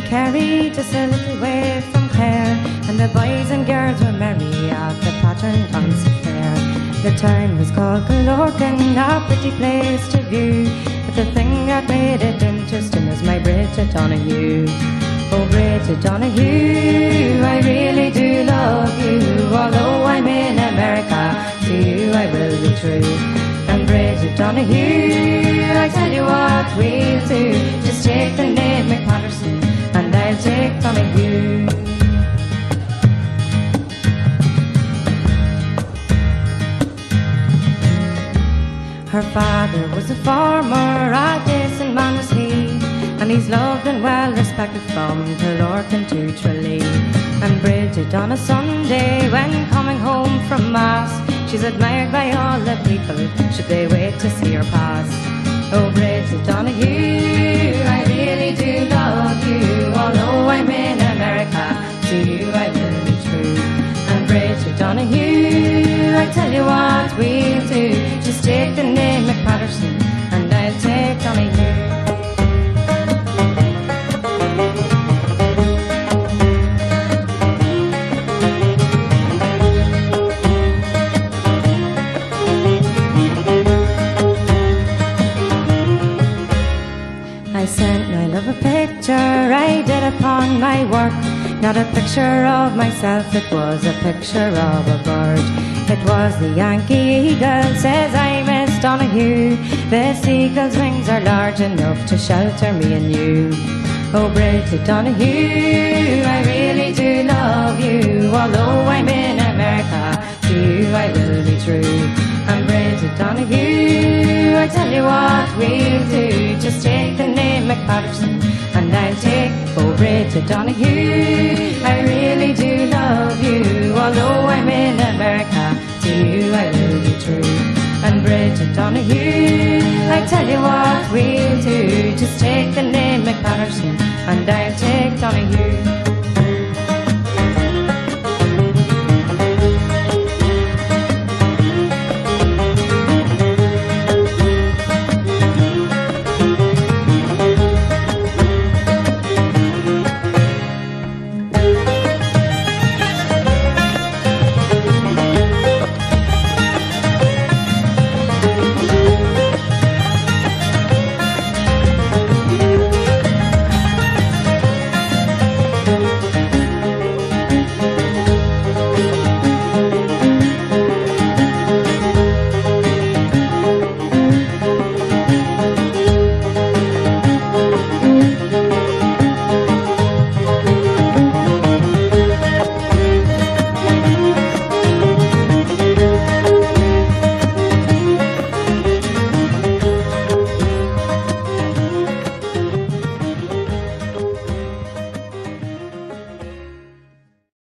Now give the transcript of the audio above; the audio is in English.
Kerry, just a little way from Clare, and the boys and girls were merry at the pattern dance fair. The town was called Gallorkin, a pretty place to view, but the thing that made it interesting was my Bridget Donahue. Oh, Bridget Donahue, I really do love you, although I'm in America, to you I will be true. And Bridget Donahue, I tell you what we'll do, just take the name McPatterson, and I'll take Donahue. Her father was a farmer, a decent man was he, and he's loved and well respected from Gallorkin to Tralee. And Bridget on a Sunday, when coming home from Mass, she's admired by all the people, should they wait to see her pass. Oh, Bridget Donahue, I really do love you, although I'm in America, to you I will be true. And Bridget Donahue, I tell you what we'll do, just take the name McPatterson, and I'll take Donahue. I sent my love a picture I did upon my work, not a picture of myself, it was a picture of a bird. It was the Yankee eagle, says I Miss Donahue, this eagle's wings are large enough to shelter me and you. Oh, Bridget Donahue, I really do love you, although I'm in America, to you I will be true. And Bridget Donahue, I tell you what we'll do, just take the name McPatterson, and I'll take, oh, Bridget Donahue, I really do love you, although I'm in America, to you I will be true. And Bridget Donahue, I tell you what we'll do, just take the name McPatterson, and I'll take Donahue.